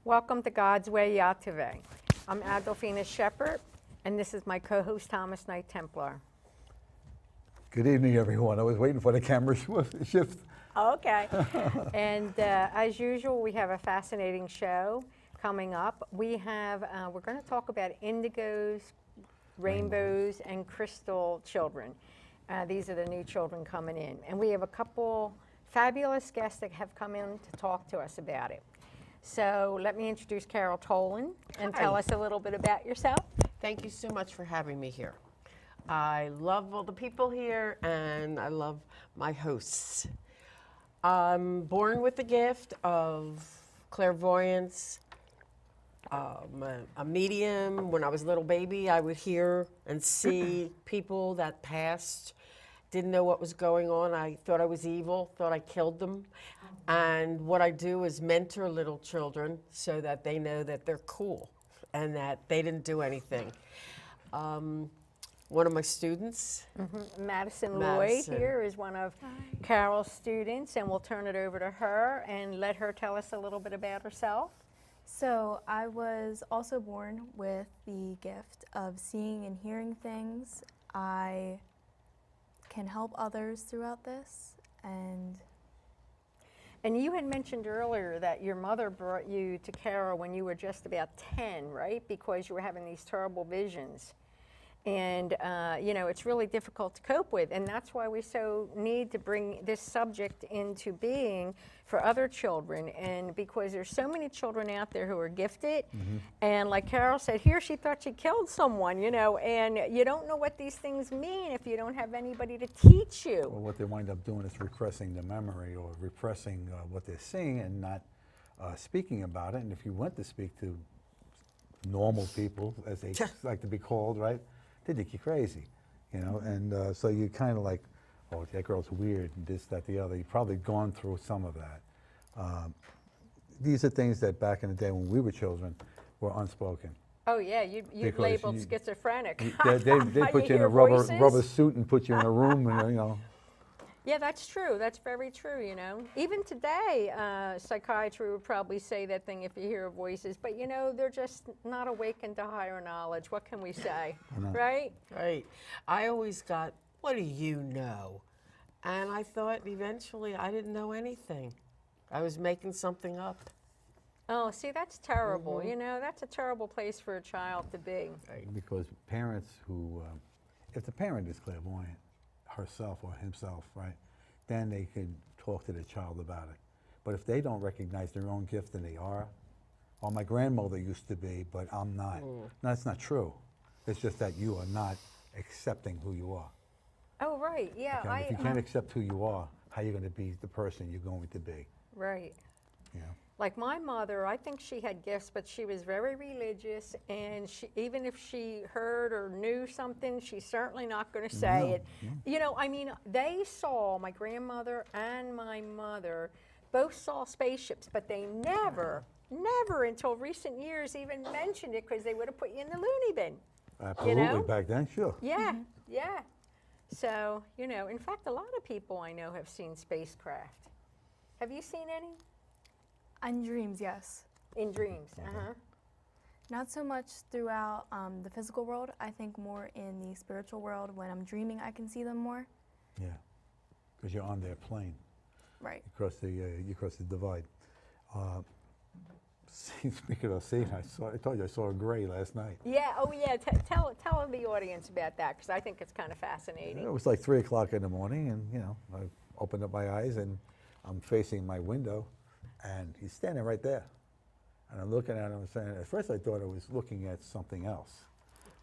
Welcome to God's Way, YTVY. I'm Adolphina Shephard, and this is my co-host Thomas Knight Templar. Good evening, everyone. I was waiting for the camera shift. Okay. And as usual, we have a fascinating show coming up. We're going to talk about indigos, rainbows, and crystal children. These are the new children coming in. And we have a couple fabulous guests that have come in to talk to us about it. So let me introduce Carole Tollen and tell us a little bit about yourself. Thank you so much for having me here. I love all the people here and I love my hosts. I'm born with the gift of clairvoyance. A medium. When I was a little baby, I would hear and see people that passed. Didn't know what was going on. I thought I was evil, thought I killed them. And what I do is mentor little children so that they know that they're cool and that they didn't do anything. One of my students, Madison Lloyd here is one of Carole's students, and we'll turn it over to her and let her tell us a little bit about herself. So I was also born with the gift of seeing and hearing things. I can help others throughout this, and you had mentioned earlier that your mother brought you to Carole when you were just about 10, right? Because you were having these terrible visions. And, you know, it's really difficult to cope with. And that's why we so need to bring this subject into being for other children. And because there's so many children out there who are gifted. And like Carole said here, she thought she killed someone, you know, and you don't know what these things mean if you don't have anybody to teach you. Well, what they wind up doing is repressing the memory or repressing what they're seeing and not speaking about it. And if you went to speak to normal people, as they like to be called, right? They think you're crazy, you know, and so you kind of like, oh, that girl's weird, and this, that, the other. You've probably gone through some of that. These are things that back in the day when we were children were unspoken. Oh yeah, you labeled schizophrenic. They put you in a rubber suit and put you in a room, and you know. Yeah, that's true. That's very true, you know. Even today, psychiatry would probably say that thing if you hear voices, but you know, they're just not awakened to higher knowledge. What can we say, right? right? I always got, what do you know? And I thought eventually I didn't know anything. I was making something up. Oh, see, that's terrible. You know, that's a terrible place for a child to be. Because parents who, if the parent is clairvoyant, herself or himself, right, then they can talk to the child about it. But if they don't recognize their own gift and they are, well, my grandmother used to be, but I'm not. No, that's not true. It's just that you are not accepting who you are. Oh, right, yeah. Okay? If you can't accept who you are, how are you going to be the person you're going to be? Right. You know? Like my mother, I think she had gifts, but she was very religious, and even if she heard or knew something, she's certainly not going to say it. You know, I mean, they saw, my grandmother and my mother both saw spaceships, but they never until recent years even mentioned it, because they would have put you in the loony bin. Absolutely, you know? back then, sure. Yeah, yeah. So, you know, in fact, a lot of people I know have seen spacecraft. Have you seen any? in dreams, yes. In dreams, Not so much throughout the physical world. I think more in the spiritual world. When I'm dreaming, I can see them more. Yeah, because you're on their plane. Right. You cross the divide. Speaking of seeing, I told you I saw a gray last night. Yeah, oh yeah, tell the audience about that, because I think it's kind of fascinating. It was like 3 o'clock in the morning, and you know, I opened up my eyes and I'm facing my window, and he's standing right there. And I'm looking at him and saying, at first I thought I was looking at something else.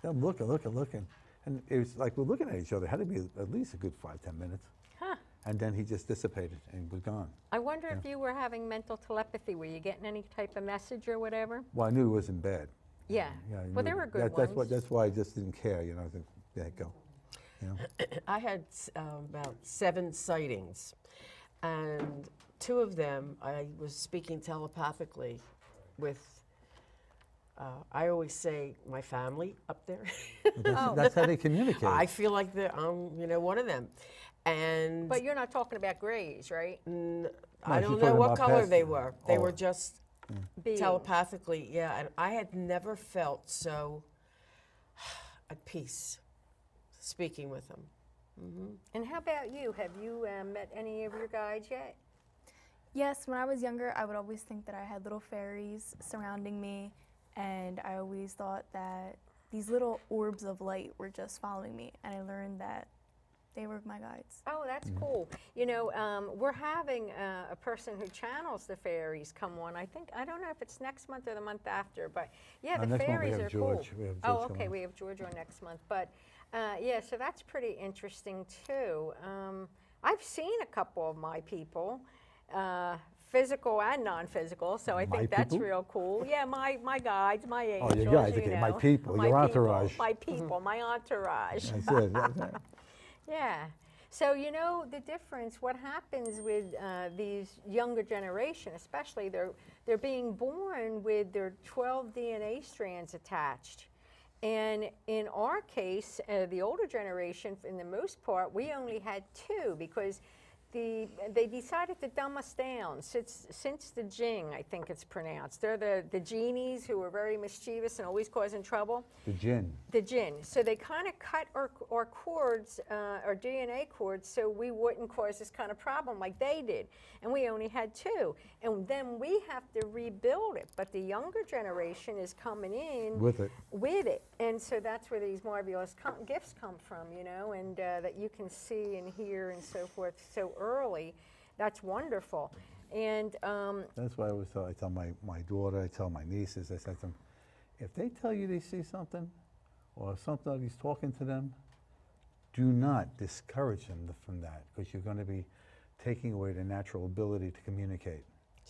Then I'm looking, and it was like we're looking at each other. It had to be at least a good 5-10 minutes. Huh. And then he just dissipated and was gone. I wonder if you were having mental telepathy. Were you getting any type of message or whatever? Well, I knew it wasn't bad. Yeah. Well, there were good ones. That's why I just didn't care, you know. I think, yeah, go. You know? I had about 7 sightings, and 2 of them I was speaking telepathically with, I always say, my family up there. That's how they communicate. I feel like I'm, you know, one of them. And But you're not talking about grays, right? I don't know what color they were. They were just beings. telepathically, yeah. And I had never felt so at peace speaking with them. And how about you? Have you met any of your guides yet? Yes, when I was younger, I would always think that I had little fairies surrounding me, and I always thought that these little orbs of light were just following me, and I learned that they were my guides. Oh, that's cool. You know, we're having a person who channels the fairies come on. I don't know if it's next month or the month after, but yeah, the next month we fairies have are George. cool. We have Oh, George okay, coming. we have George on next month, but yeah, so that's pretty interesting too. I've seen a couple of my people, physical and non-physical, so I My think that's people? real cool. Yeah, my guides, my angels. your guides, you okay, know. my people, your entourage. My people, my entourage. That's it. That's it. Yeah. So, you know, the difference, what happens with these younger generation, especially, they're being born with their 12 DNA strands attached. And in our case, the older generation, in the most part, we only had 2 because they decided to dumb us down since the Jing, I think it's pronounced. They're the Genies who are very mischievous and always causing trouble. The gin. The Jinn. So they kind of cut our cords, our DNA cords, so we wouldn't cause this kind of problem like they did. And we only had 2. And then we have to rebuild it. But the younger generation is coming in With it. And so that's where these marvelous gifts come from, you know, and that you can see and hear and so forth so early. That's wonderful. And That's why I tell my daughter, I tell my nieces, I said to them, if they tell you they see something or somebody's talking to them, do not discourage them from that because you're going to be taking away their natural ability to communicate.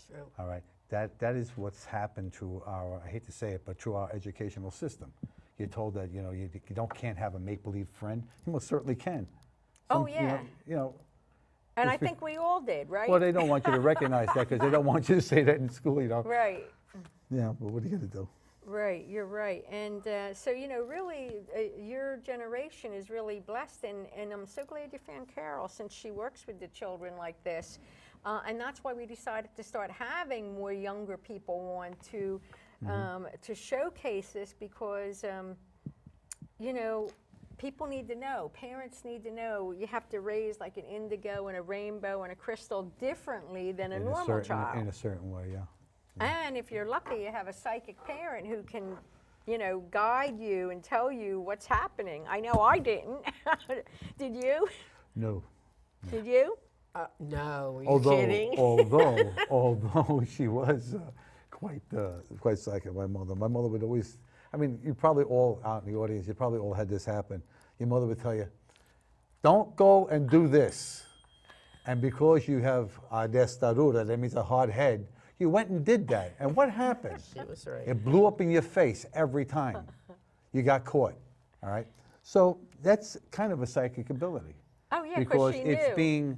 True. All right? That is what's happened to our, I hate to say it, but to our educational system. You're told that, you know, you can't have a make-believe friend. You most certainly can. Oh, You yeah. know, and I It's be- think we all did, right? well, they don't want you to recognize that because they don't want you to say that in school, you know. Right. Yeah, but what are you going to do? Right, you're right. And so, you know, really, your generation is really blessed, and I'm so glad you found Carole since she works with the children like this. And that's why we decided to start having more younger people on to showcase this because, you know, people need to know, parents need to know, you have to raise like an indigo and a rainbow and a crystal differently than a normal child. In a certain way, yeah. And if you're lucky, you have a psychic parent who can, you know, guide you and tell you what's happening. I know I didn't. Did you? No. Did you? No, are you kidding? Although she was quite psychic, my mother. My mother would always, I mean, you probably all out in the audience, you probably all had this happen. Your mother would tell you, don't go and do this. And because you have destadura, that means a hard head, you went and did that. And what happened? She was right. It blew up in your face every time. You got caught, all right? So that's kind of a psychic ability. Oh, yeah, Because she it's knew.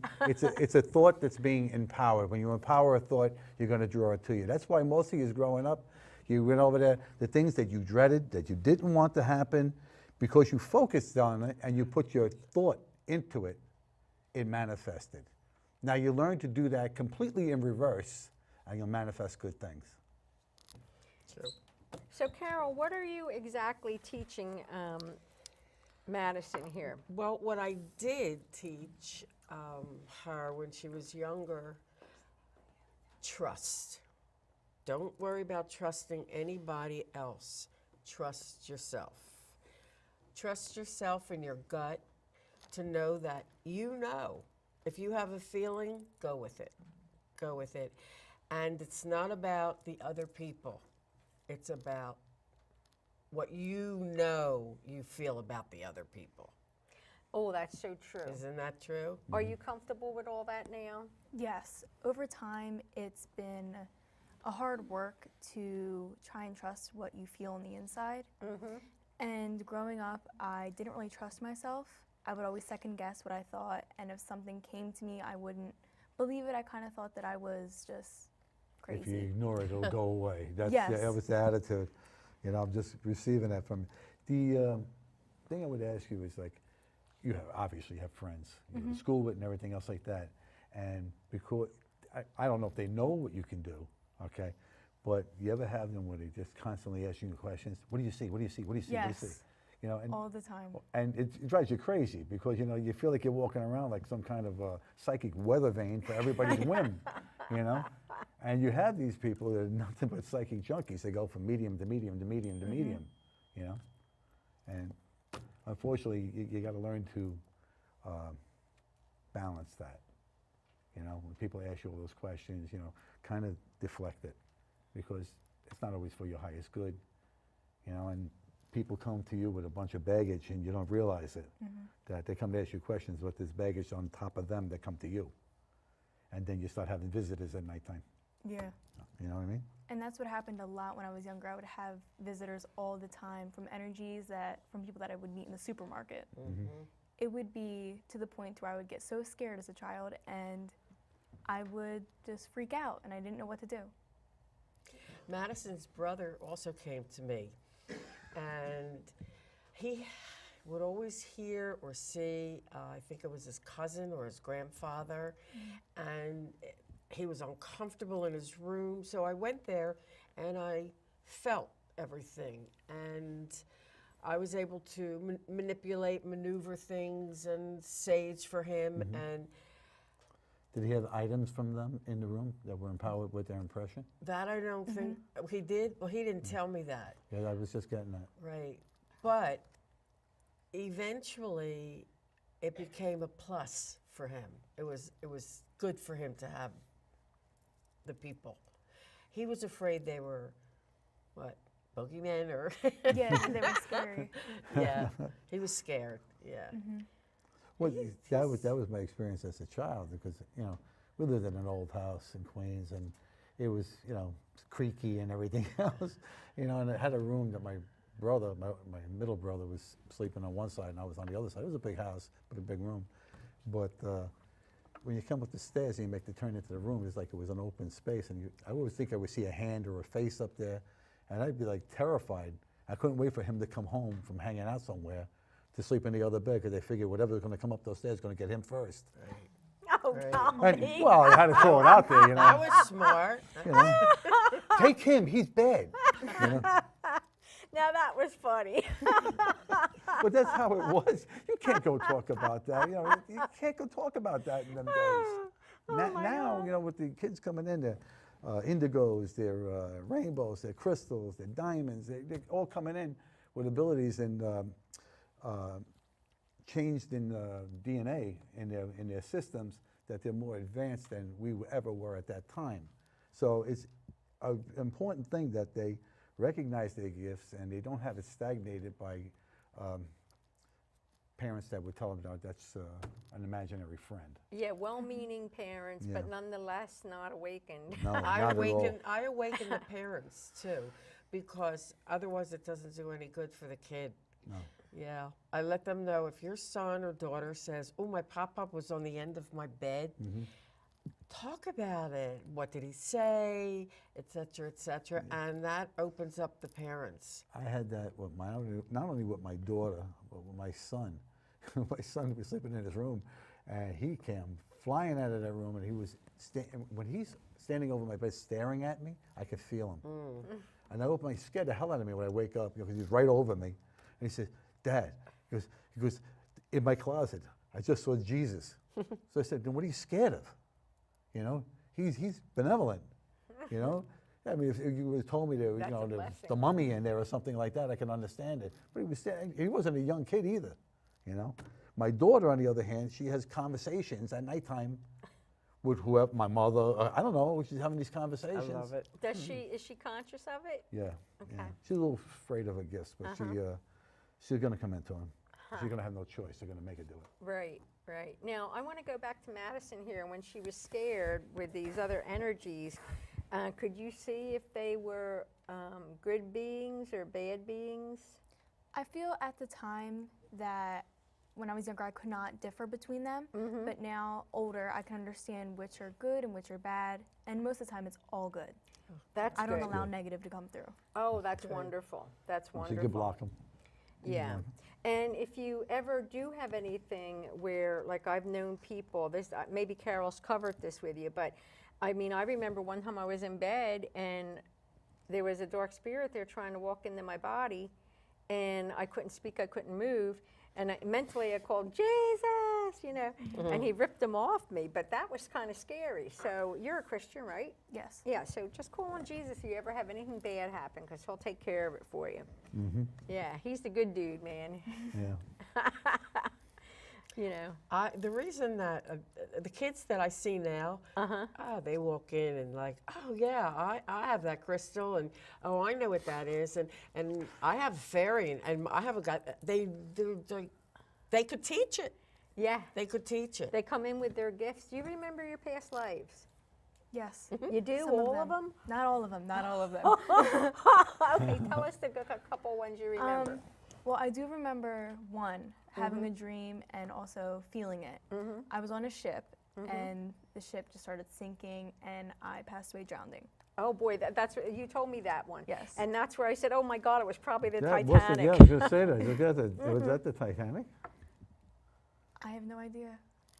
it's a thought that's being empowered. When you empower a thought, you're going to draw it to you. That's why most of you growing up, you went over there, the things that you dreaded, that you didn't want to happen, because you focused on it and you put your thought into it, it manifested. Now you learn to do that completely in reverse, and you'll manifest good things. True. So, Carole, what are you exactly teaching Madison here? Well, what I did teach her when she was younger, trust. Don't worry about trusting anybody else. Trust yourself. Trust yourself in your gut to know that you know. If you have a feeling, go with it. Go with it. And it's not about the other people. It's about what you know you feel about the other people. Oh, that's so true. Isn't that true? Are you comfortable with all that now? Yes, over time it's been a hard work to try and trust what you feel on the inside. And growing up, I didn't really trust myself. I would always second guess what I thought, and if something came to me, I wouldn't believe it. I kind of thought that I was just crazy. If you ignore it, it'll go away. That's Yes. that was the attitude. You know, I'm just receiving that from you. The thing I would ask you is like, you have obviously have friends you go to school with and everything else like that, and because I don't know if they know what you can do, okay, But you ever have them where they just constantly ask you questions? What do you see? What do you see? What do you see? What do you see? Yes. You know, and All the time. it drives you crazy because, you know, you feel like you're walking around like some kind of psychic weather vane for everybody's whim, you know? And you have these people that are nothing but psychic junkies. They go from medium to medium to medium to medium, you know? And unfortunately, you got to learn to balance that. You know, when people ask you all those questions, you know, kind of deflect it because it's not always for your highest good, you know, and people come to you with a bunch of baggage and you don't realize it, that they come to ask you questions, but there's baggage on top of them that come to you. And then you start having visitors at nighttime. Yeah. You know what I mean? And that's what happened a lot when I was younger. I would have visitors all the time from from people that I would meet in the supermarket. It would be to the point where I would get so scared as a child and I would just freak out and I didn't know what to do. Madison's brother also came to me, and he would always hear or see, I think it was his cousin or his grandfather, and he was uncomfortable in his room. So I went there and I felt everything, and I was able to manipulate, maneuver things and sage for him. And Did he have items from them in the room that were empowered with their impression? that I don't think he did. Well, he didn't tell me that. Yeah, I was just getting that. Right. But eventually it became a plus for him. It was good for him to have the people. He was afraid they were, what, boogeymen or? Yeah, they were scary. Yeah, he was scared, yeah. Well, that was my experience as a child because, you know, we lived in an old house in Queens and it was, you know, creaky and everything else, you know, and it had a room that my brother, my middle brother was sleeping on one side and I was on the other side. It was a big house, but a big room. But when you come up the stairs and you make the turn into the room, it's like it was an open space and I always think I would see a hand or a face up there and I'd be like terrified. I couldn't wait for him to come home from hanging out somewhere to sleep in the other bed because they figured whatever's going to come up those stairs is going to get him first. Oh, Right. golly. And, well, I had to throw it out there, you I know. was smart. You know. Take him, he's bad. You know? Now that was funny. But that's how it was. You can't go talk about that. You know, you can't go talk about that in them days. Now, you know, with the kids coming in, they're indigos, they're rainbows, they're crystals, they're diamonds. They're all coming in with abilities and changed in DNA in their systems that they're more advanced than we ever were at that time. So it's an important thing that they recognize their gifts and they don't have it stagnated by parents that would tell them, no, that's an imaginary friend. Yeah, well-meaning parents, but nonetheless not awakened. No, I not at all. awaken the parents too, because otherwise it doesn't do any good for the kid. No. Yeah, I let them know if your son or daughter says, "Oh, my pop-up was on the end of my bed," talk about it. What did he say, et cetera, and that opens up the parents. I had that with not only with my daughter, but with my son. My son was sleeping in his room, and he came flying out of that room, and he was when he's standing over my bed staring at me, I could feel him. And he scared the hell out of me when I wake up, because he was right over me. And he said, "Dad," he goes, "in my closet, I just saw Jesus." So I said, "Then what are you scared of? You know, he's benevolent, you know." I mean, if you would have told me there, That's you know, a there was blessing. the mummy in there or something like that, I can understand it. But he wasn't a young kid either, you know. My daughter, on the other hand, she has conversations at nighttime with whoever, my mother, I don't know, she's having these I conversations. love it. Is she conscious of it? Yeah, Okay. yeah. She's a little afraid of her gifts, but she's going to come into them. She's going to have no choice. They're going to make her do it. Right, right. Now, I want to go back to Madison here. When she was scared with these other energies, could you see if they were good beings or bad beings? I feel at the time that when I was younger, I could not differ between them. But now, older, I can understand which are good and which are bad. And most of the time, it's all good. That's I don't good. allow negative to come through. Oh, that's wonderful. That's So wonderful. you could block them. Yeah. And if you ever do have anything where, like I've known people, this maybe Carole's covered this with you, but I mean, I remember one time I was in bed and there was a dark spirit there trying to walk into my body, and I couldn't speak, I couldn't move, and mentally I called Jesus, you know, and he ripped them off me, but that was kind of scary. So you're a Christian, right? Yes. Yeah, so just call on Jesus if you ever have anything bad happen, because he'll take care of it for you. Yeah, he's the good dude, man. Yeah. You know. The reason that the kids that I see now, they walk in and like, oh yeah, I have that crystal, and oh, I know what that is, and I have a fairy, and I have a guy. They could teach it. Yeah. They could teach it. They come in with their gifts. Do you remember your past lives? Yes. You do? Some All of them? Not all of them. Not all of them. Okay, tell us the couple ones you remember. Well, I do remember one, having a dream and also feeling it. I was on a ship, and the ship just started sinking, and I passed away drowning. Oh boy, that's you told me that one. Yes. And that's where I said, oh my God, it was probably the Yeah, Titanic. yeah, I was going to say that. Was that the Titanic? I have no idea,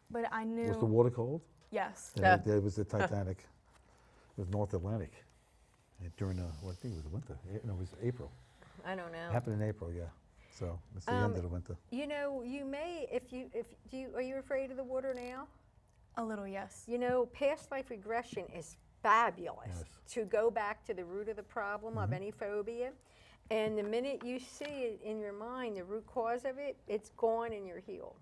but I knew. Was the water cold? Yes. Yeah, it was the Titanic. It was North Atlantic. During I think it was winter. No, it was April. I don't know. It happened in April, yeah. So it's the end of the winter. You know, you may, are you afraid of the water now? A little, yes. You know, past life regression is fabulous Yes. to go back to the root of the problem of any phobia. And the minute you see it in your mind, the root cause of it, it's gone and you're healed.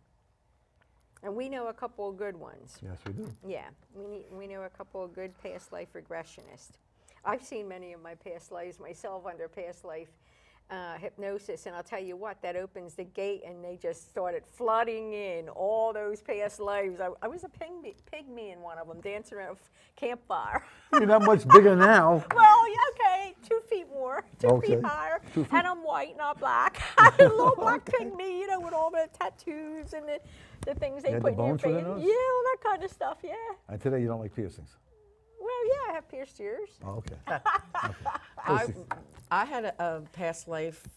And we know a couple of good ones. Yes, we do. Yeah, we know a couple of good past life regressionists. I've seen many of my past lives myself under past life hypnosis, and I'll tell you what, that opens the gate and they just started flooding in all those past lives. I was a pygmy in one of them, dancing around a campfire. You're not much bigger now. Well, yeah, okay, 2 feet more, 2 feet Okay. higher, 2 feet. and I'm white, not black. I'm a little black pygmy, you know, with all the tattoos and the things they You had put the in your bones for the face. nose? Yeah, all that kind of stuff, yeah. And today you don't like piercings. Well, yeah, I have pierced ears. Oh, okay. I had a past life.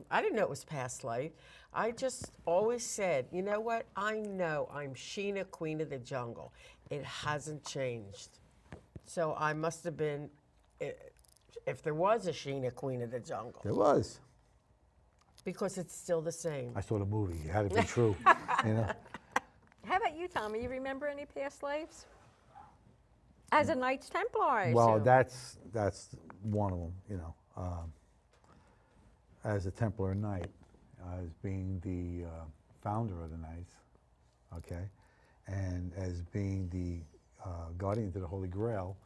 I didn't know it was past life. I just always said, you know what? I know I'm Sheena, Queen of the Jungle. It hasn't changed. So I must have been, if there was a Sheena, Queen of the Jungle, There was. because it's still the same. I saw the movie. It had to be true. You know? How about you, Tommy? You remember any past lives? As a Knights Templar, I Well, assume. that's one of them, you know. As a Templar Knight, as being the founder of the Knights, okay, and as being the guardian to the Holy Grail,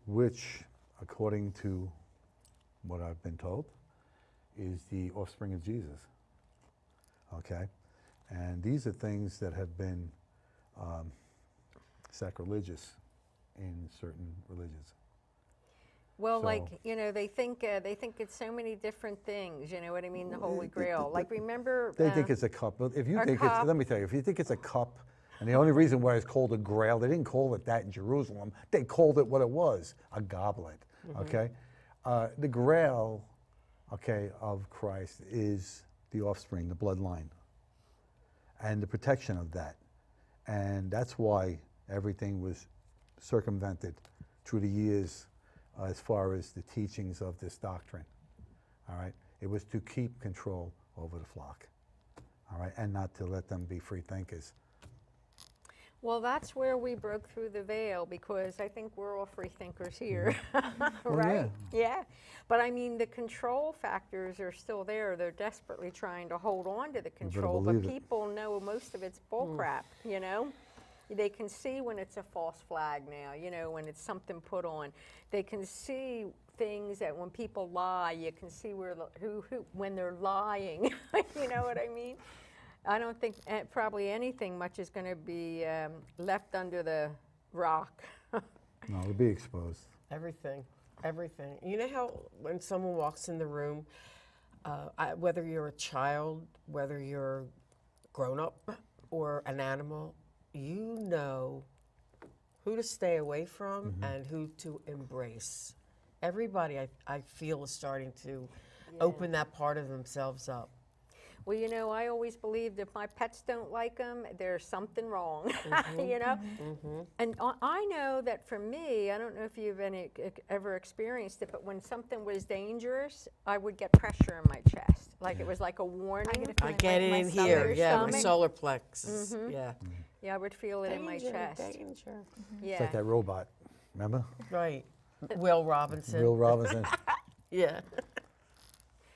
which, according to what I've been told, is the offspring of Jesus, okay? And these are things that have been sacrilegious in certain religions. Well, so- like, you know, they think it's so many different things. You know what I mean? The Holy Grail. Like, remember? They think it's a cup. But if you a think cup. it's, let me tell you, if you think it's a cup, and the only reason why it's called a grail, they didn't call it that in Jerusalem. They called it what it was, a goblet. Okay, the grail, okay, of Christ is the offspring, the bloodline, and the protection of that, and that's why everything was circumvented through the years. As far as the teachings of this doctrine, all right? It was to keep control over the flock, all right? And not to let them be free thinkers. Well, that's where we broke through the veil, because I think we're all free thinkers here, Well, right? Yeah. But I mean, the control factors are still there. They're desperately trying to hold on to the control, but believe it. people know most of it's bullcrap, you know? They can see when it's a false flag now, you know, when it's something put on. They can see things that when people lie, you can see where who when they're lying. You know what I mean? I don't think probably anything much is going to be left under the rock. No, it'll be exposed. Everything. You know how when someone walks in the room, whether you're a child, whether you're grown up or an animal, you know who to stay away from and who to embrace. Everybody, I feel, is starting to open that part of themselves up. Well, you know, I always believed if my pets don't like them, there's something wrong, you know? And I know that for me, I don't know if you've ever experienced it, but when something was dangerous, I would get pressure in my chest. Like it was like a warning. I get it my in stomach. here, Your yeah, my stomach? solar plexus, yeah. Yeah, I would feel it in my chest. Danger. Yeah. It's like that robot, remember? Right. Will Robinson. Will Robinson. Yeah.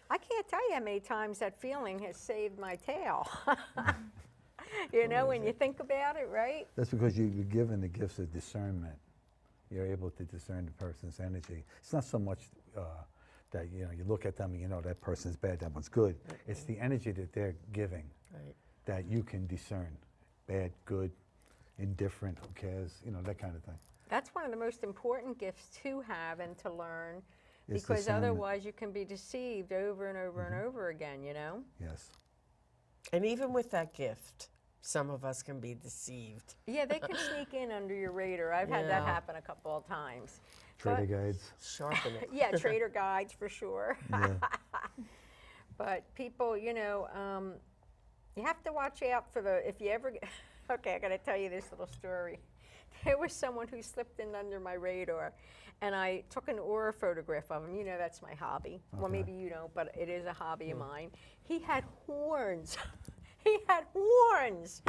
I can't tell you how many times that feeling has saved my tail. You know, when you think about it, right? That's because you're given the gifts of discernment. You're able to discern the person's energy. It's not so much that, you know, you look at them and you know that person's bad, that one's good. It's the energy that they're giving that you can discern. Bad, good, indifferent, who cares, you know, that kind of thing. That's one of the most important gifts to have and to learn, It's because discernment. otherwise you can be deceived over and over and over again, you know? Yes. And even with that gift, some of us can be deceived. Yeah, they can sneak in under your radar. I've had that Yeah. happen a couple of times. Trader guides. Sharpen it. Yeah, trader guides for sure. Yeah. But people, you know, you have to watch out for if you ever get, okay, I got to tell you this little story. There was someone who slipped in under my radar, and I took an aura photograph of him. You know, that's my hobby. Well, Okay. maybe you don't, but it is a hobby of mine. He had horns. He had horns.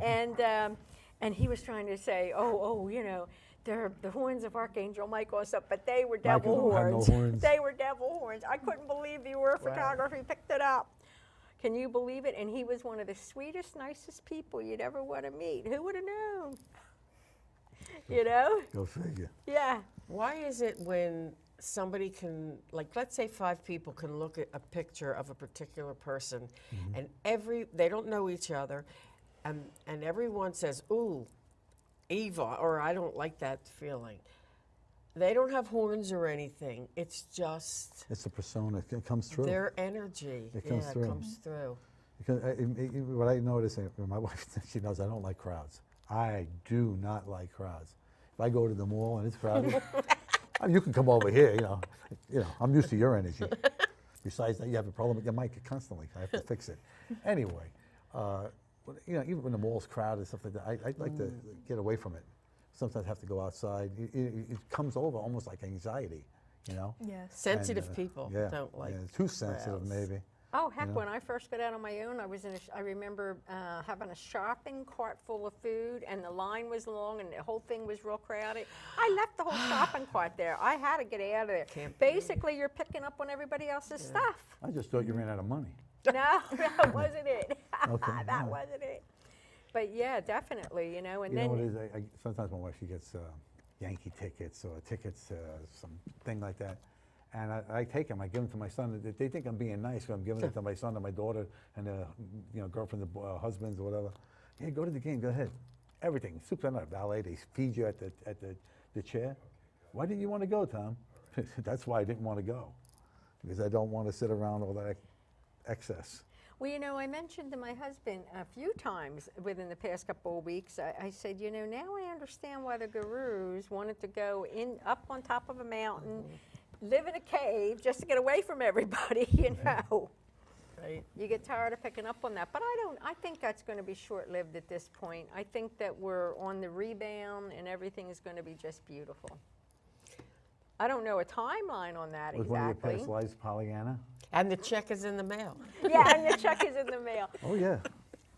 And he was trying to say, oh, you know, they're the horns of Archangel Michael and stuff, but they were devil Michael had no horns. horns. They were devil horns. I couldn't believe the aura photography picked it up. Can you believe it? And he was one of the sweetest, nicest people you'd ever want to meet. Who would have known? You know? Go figure. Yeah. Why is it when somebody can, like, let's say 5 people can look at a picture of a particular person, and they don't know each other, and everyone says, ooh, Eva, or I don't like that feeling. They don't have horns or anything. It's just It's a persona. It comes through. their energy. It comes through. It comes through. Because what I notice, my wife, she knows I don't like crowds. I do not like crowds. If I go to the mall and it's crowded, I mean, you can come over here, you know, I'm used to your energy. Besides that, you have a problem with your mic constantly. I have to fix it. Anyway, you know, even when the mall's crowded and stuff like that, I'd like to get away from it. Sometimes I have to go outside. It comes over almost like anxiety, you know? Yes. Sensitive And, people yeah, don't like yeah, too sensitive crowds. maybe. Oh, heck, Yeah. when I first got out on my own, I remember having a shopping cart full of food, and the line was long, and the whole thing was real crowded. I left the whole shopping cart there. I had to get out of there. Basically, you're picking up on everybody else's stuff. I just thought you ran out of money. No, that wasn't it. Okay, That yeah. wasn't it. But yeah, definitely, you know, and You then. know what it is? Sometimes my wife, she gets Yankee tickets or tickets to something like that. And I take them, I give them to my son. They think I'm being nice, but I'm giving it to my son and my daughter and girlfriend, husbands or whatever. Hey, go to the game, go ahead. Everything, soup and valet, they feed you at the chair. Why didn't you want to go, Tom? That's why I didn't want to go, because I don't want to sit around all that excess. Well, you know, I mentioned to my husband a few times within the past couple of weeks, I said, you know, now I understand why the gurus wanted to go up on top of a mountain, live in a cave just to get away from everybody, you know. Right. You get tired of picking up on that. But I think that's going to be short-lived at this point. I think that we're on the rebound and everything is going to be just beautiful. I don't know a timeline on that Was one of your exactly. past lives Pollyanna? And the check is in the mail. Yeah, and the check is in the mail. Oh, yeah.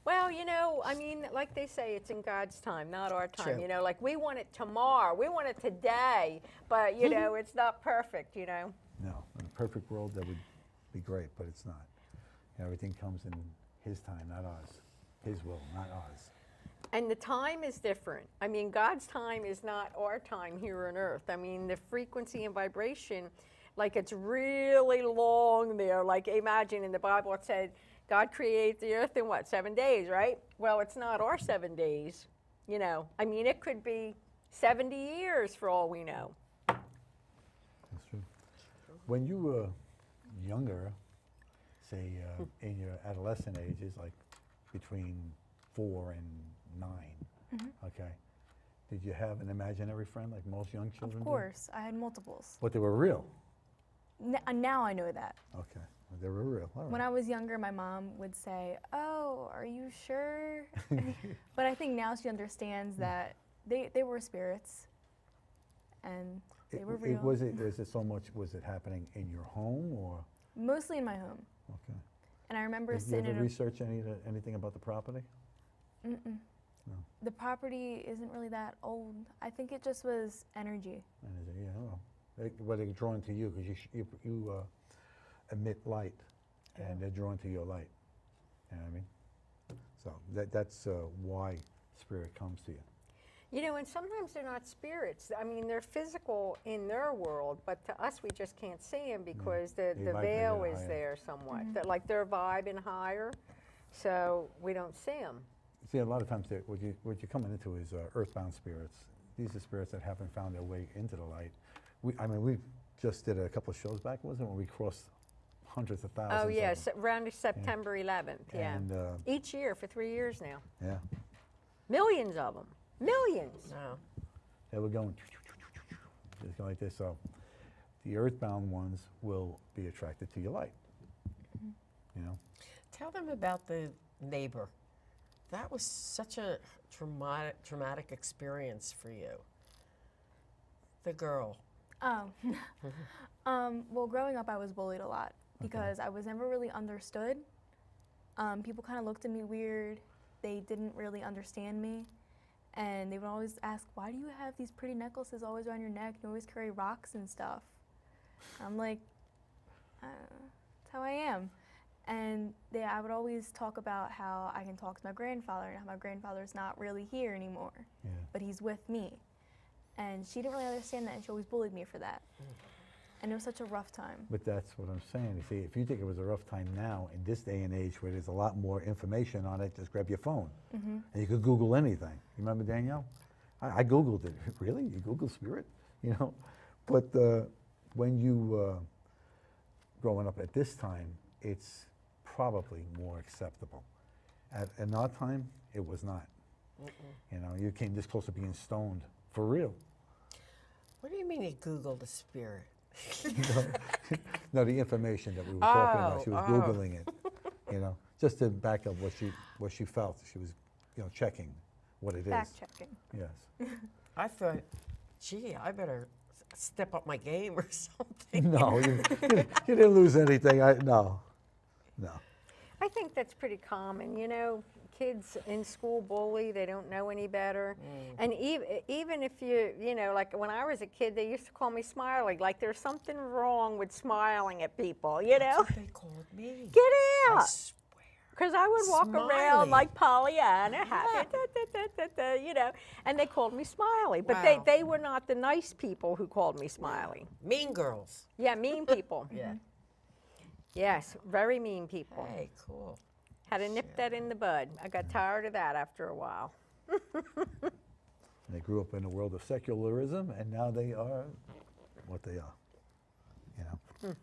Well, you know, I mean, like they say, it's in God's time, not our time. True. You know, like we want it tomorrow, we want it today, but you know, it's not perfect. You know. No, in a perfect world, that would be great, but it's not. Everything comes in His time, not ours. His will, not ours. And the time is different. I mean, God's time is not our time here on earth. I mean, the frequency and vibration, like it's really long there. Like imagine in the Bible it said, God created the earth in what, 7 days, right? Well, it's not our 7 days, you know. I mean, it could be 70 years for all we know. That's true. When you were younger, say in your adolescent ages, like between 4 and 9, okay, did you have an imaginary friend like most young children Of do? course, I had multiples. But they were real? Now I know that. Okay, They were real. All When right. I was younger, my mom would say, "Oh, are you sure?" But I think now she understands that they were spirits, and they were real. Was it so much, was it happening in your home or? Mostly in my home. Okay. And I remember Did you sitting ever in research anything about the property? the property isn't really that old. I think it just was energy. And is it, yeah, well, they're drawn to you because you emit light, and they're drawn to your light. You know what I mean? So that's why spirit comes to you. You know, and sometimes they're not spirits. I mean, they're physical in their world, but to us, we just can't see them because the They vibrate veil at a is higher- there somewhat. That, like, they're vibing higher, so we don't see them. See, a lot of times what you're coming into is earthbound spirits. These are spirits that haven't found their way into the light. We just did a couple of shows back, wasn't it, when we crossed hundreds of thousands Oh, of yes, them. around September 11th, yeah. And, Each year for 3 years now. yeah, Millions of them. Millions. No. they were going just like this. So the earthbound ones will be attracted to your light. You know? Tell them about the neighbor. That was such a traumatic experience for you. The girl. Oh. Well, growing up, I was bullied a lot because I was never really understood. People kind of looked at me weird. They didn't really understand me. And they would always ask, why do you have these pretty necklaces always around your neck? You always carry rocks and stuff. I'm like, that's how I am. And I would always talk about how I can talk to my grandfather and how my grandfather's not really here anymore, Yeah. but he's with me. And she didn't really understand that, and she always bullied me for that. And it was such a rough time. But that's what I'm saying. You see, if you think it was a rough time now, in this day and age where there's a lot more information on it, just grab your phone. And you could Google anything. You remember Danielle? I Googled it. Really? You Google spirit? You know? But when you, growing up at this time, it's probably more acceptable. In our time, it was not. You know, you came this close to being stoned, for real. What do you mean you Googled a spirit? No, the information that we were talking about, she was Oh, Googling it, you know, just to back up what she felt. She was, you know, checking what it is. Fact checking. Yes. I thought, gee, I better step up my game or something. No, you didn't lose anything. No. I think that's pretty common, you know. Kids in school bully, they don't know any better. And even if you know, like when I was a kid, they used to call me Smiley, like there's something wrong with smiling at people, you know? That's what they called me. Get I out! swear. Because I would walk Smiley. around like Pollyanna, happy, you know, and they called me Smiley. But Wow. they were not the nice people who called me Smiley. Mean girls. Yeah, mean people. Yeah. Yes, very mean people. Hey, cool. Had to nip that in the bud. I got tired of that after a while. They grew up in a world of secularism, and now they are what they are, you know.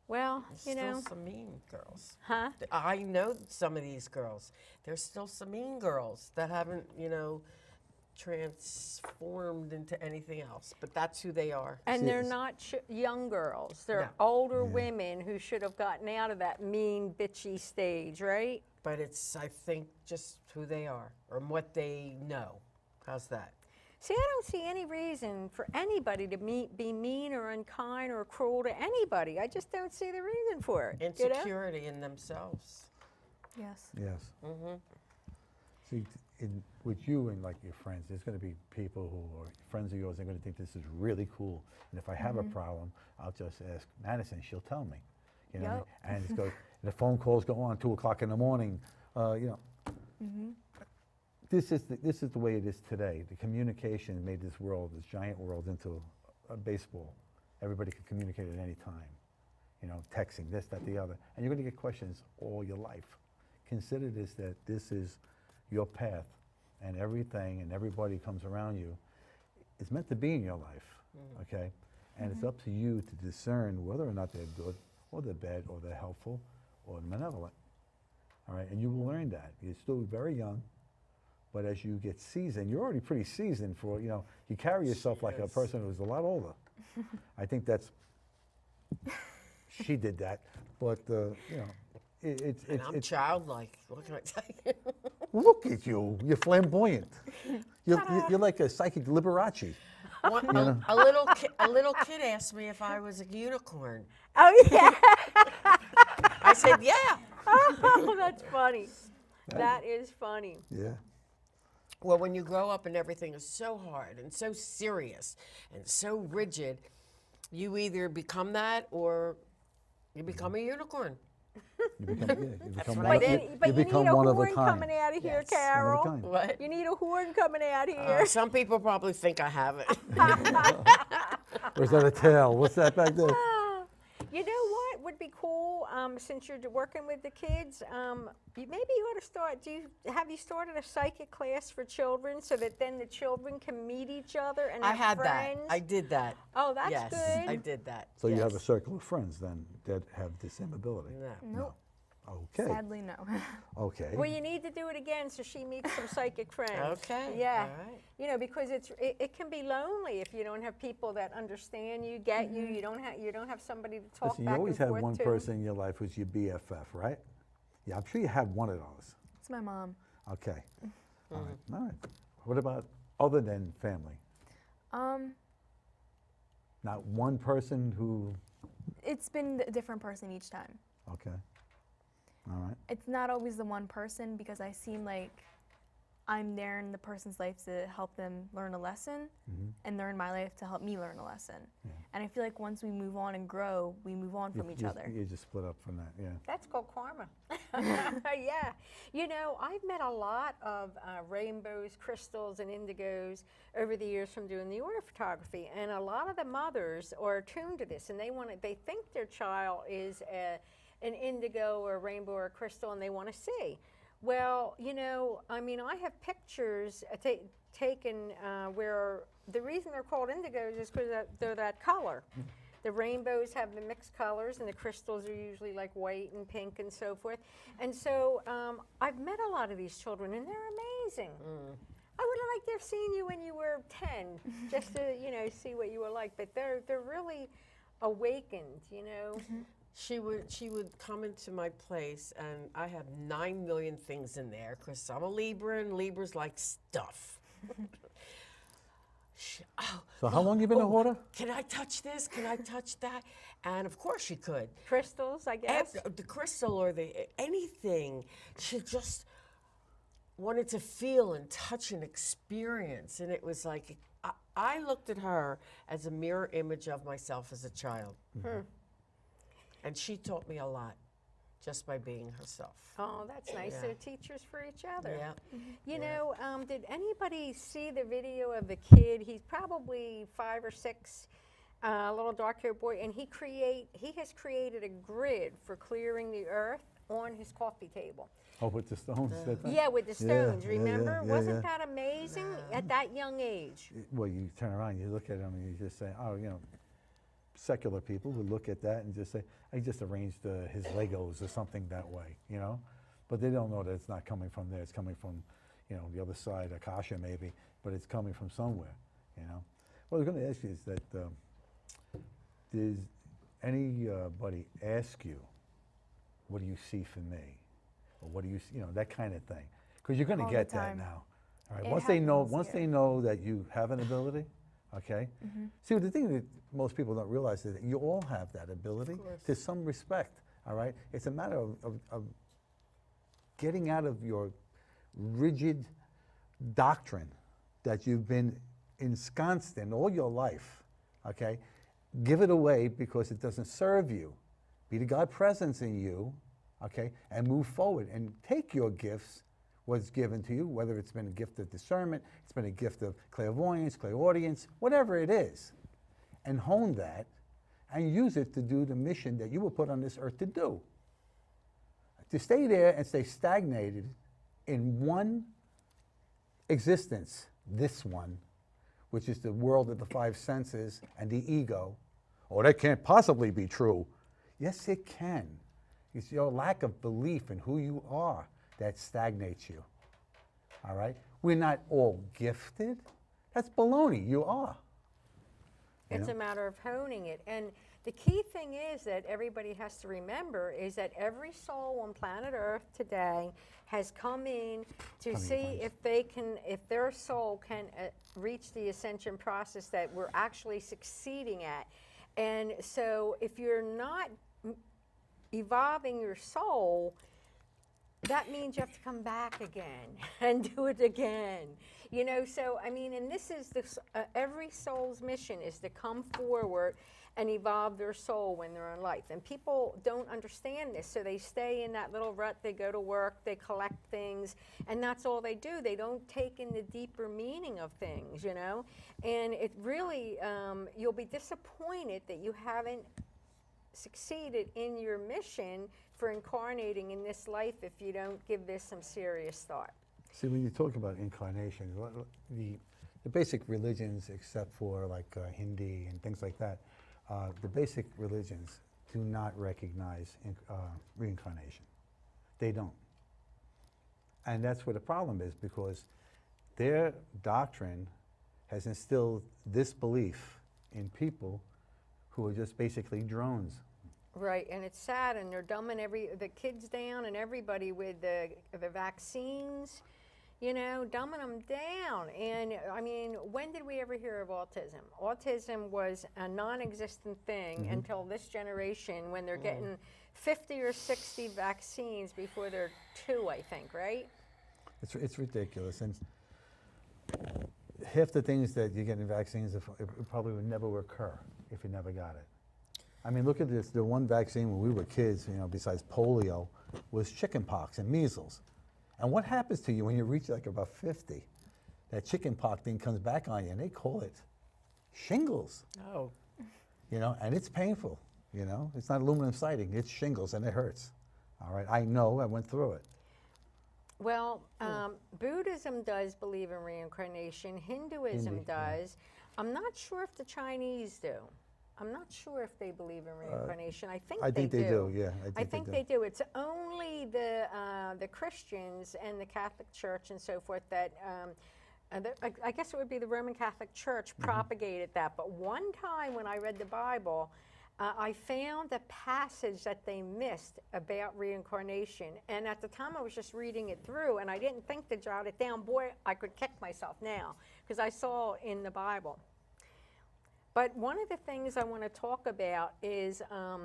Well, There's you know, still some mean girls. huh? I know some of these girls. There's still some mean girls that haven't, you know, transformed into anything else. But that's who they are. And See, they're it's- not young girls. They're No. older women who should have gotten out of that mean, bitchy stage, right? But it's, I think, just who they are or what they know. How's that? See, I don't see any reason for anybody to be mean or unkind or cruel to anybody. I just don't see the reason for it. You know? Insecurity in themselves. Yes. Yes. See, with you and like your friends, there's going to be people who are friends of yours. They're going to think this is really cool. And if I have a problem, I'll just ask Madison. She'll tell me. You know, what I mean? And it's go. The phone calls go on 2 o'clock in the morning. You know. This is the way it is today. The communication made this world, this giant world, into a baseball. Everybody can communicate at any time. You know, texting, this, that, the other. And you're going to get questions all your life. Consider this, that this is your path, and everything and everybody comes around you is meant to be in your life, okay? And it's up to you to discern whether or not they're good, or they're bad, or they're helpful, or malevolent, all right? And you will learn that. You're still very young, but as you get seasoned, you're already pretty seasoned for, you know, you carry yourself like a person who's a lot older. I think that's, she did that. But, you know, And I'm childlike. What can I tell you? look at you. You're flamboyant. You're like a psychic Liberace. A little kid asked me if I was a unicorn. Oh, yeah. I said, yeah. Oh, that's funny. That is funny. Yeah. Well, when you grow up and everything is so hard and so serious and so rigid, you either become that or you become a unicorn. You become what one, I you, did. you But you become need a one of a horn kind. coming out of here, Yes. Carol. One of a kind. What? You need a horn coming out of here. Some people probably think I have it. Or is that a tail? What's that back there? You know what would be cool, since you're working with the kids, maybe you ought to start, have you started a psychic class for children so that then the children can meet each other and I have had friends? that. I did that. Oh, that's yes, good. I did that. So you have a yes. circle of friends then that have the same ability? No. Nope. Okay. Sadly, no. Okay. Well, you need to do it again so she meets some psychic friends. Okay, Yeah. all right. You know, because it can be lonely if you don't have people that understand you, get you. You don't have somebody to talk Listen, you back always and have forth one to. person in your life who's your BFF, right? Yeah, I'm sure you have one of those. It's my mom. Okay. All right. All right. What about other than family? Not one person who, It's been a different person each time. okay. All right. It's not always the one person because I seem like I'm there in the person's life to help them learn a lesson, and they're in my life to help me learn a lesson. And I feel like once we move on and grow, we move on from each other. You just split up from that, yeah. That's called karma. Yeah. You know, I've met a lot of rainbows, crystals, and indigos over the years from doing the aura photography. And a lot of the mothers are attuned to this, and they think their child is an indigo or a rainbow or a crystal, and they want to see. Well, you know, I mean, I have pictures taken where the reason they're called indigos is because they're that color. The rainbows have the mixed colors, and the crystals are usually like white and pink and so forth. And so I've met a lot of these children, and they're amazing. I would have liked to have seen you when you were 10, just to, you know, see what you were like. But they're really awakened, you know. She would come into my place, and I have 9 million things in there because I'm a Libra, and Libras like stuff. So how long you been a hoarder? Can I touch this? Can I touch that? And of course she could. Crystals, I guess. The crystal or anything. She just wanted to feel and touch and experience, and it was like I looked at her as a mirror image of myself as a child. And she taught me a lot just by being herself. Oh, that's nice. Yeah. They're teachers for each other. Yeah. You know, did anybody see the video of the kid? He's probably 5 or 6, little dark-haired boy, and he has created a grid for clearing the earth on his coffee table. Oh, with the stones? that thing? Yeah, with the stones, yeah, remember? yeah, Wasn't yeah. that amazing at that young age? Well, you turn around, you look at him, and you just say, oh, you know, secular people who look at that and just say, I just arranged his Legos or something that way, you know? But they don't know that it's not coming from there. It's coming from, you know, the other side, Akasha maybe, but it's coming from somewhere, you know? What I was going to ask you is that, does anybody ask you, what do you see for me? Or what do you see, you know, that kind of thing? Because you're going to All get the that time. now. All right, It once happens, they yeah. know that you have an ability, okay? See, the thing that most people don't realize is that you all have that ability to some respect, all right? It's a matter of getting out of your rigid doctrine that you've been ensconced in all your life, okay? Give it away because it doesn't serve you. Be the God presence in you, okay? And move forward and take your gifts, what's given to you, whether it's been a gift of discernment, it's been a gift of clairvoyance, clairaudience, whatever it is, and hone that and use it to do the mission that you were put on this earth to do. To stay there and stay stagnated in one existence, this one, which is the world of the 5 senses and the ego. Oh, that can't possibly be true. Yes, it can. It's your lack of belief in who you are that stagnates you. All right? We're not all gifted. That's baloney. You are. It's know? a matter of honing it. And the key thing is that everybody has to remember is that every soul on planet Earth today has come in to see if they can, if their soul can reach the ascension process that we're actually succeeding at. And so if you're not evolving your soul, that means you have to come back again and do it again. You know, so I mean, and this is this, every soul's mission is to come forward and evolve their soul when they're in life. And people don't understand this, so they stay in that little rut. They go to work, they collect things, and that's all they do. They don't take in the deeper meaning of things, you know? And it really, you'll be disappointed that you haven't succeeded in your mission for incarnating in this life if you don't give this some serious thought. See, when you talk about incarnation, the basic religions, except for like Hindi and things like that, the basic religions do not recognize reincarnation. They don't. And that's where the problem is, because their doctrine has instilled this belief in people who are just basically drones. Right, and it's sad, and they're dumbing the kids down and everybody with the vaccines, you know, dumbing them down. And I mean, when did we ever hear of autism? Autism was a non-existent thing until this generation, when they're getting 50 or 60 vaccines before they're 2, I think, right? It's ridiculous. And half the things that you get in vaccines, it probably would never occur if you never got it. I mean, look at this. The one vaccine when we were kids, you know, besides polio, was chickenpox and measles. And what happens to you when you reach like about 50? That chickenpox thing comes back on you, and they call it shingles. Oh. You know, and it's painful, you know. It's not aluminum siding, it's shingles, and it hurts. All right, I know, I went through it. Well, Buddhism does believe in reincarnation. Hinduism does. I'm not sure if the Chinese do. I'm not sure if they believe in reincarnation. I think they do. Yeah. I think they do. It's only the Christians and the Catholic Church and so forth that, I guess it would be the Roman Catholic Church propagated that. But one time when I read the Bible, I found a passage that they missed about reincarnation. And at the time I was just reading it through, and I didn't think to jot it down. Boy, I could kick myself now, because I saw in the Bible. But one of the things I want to talk about is I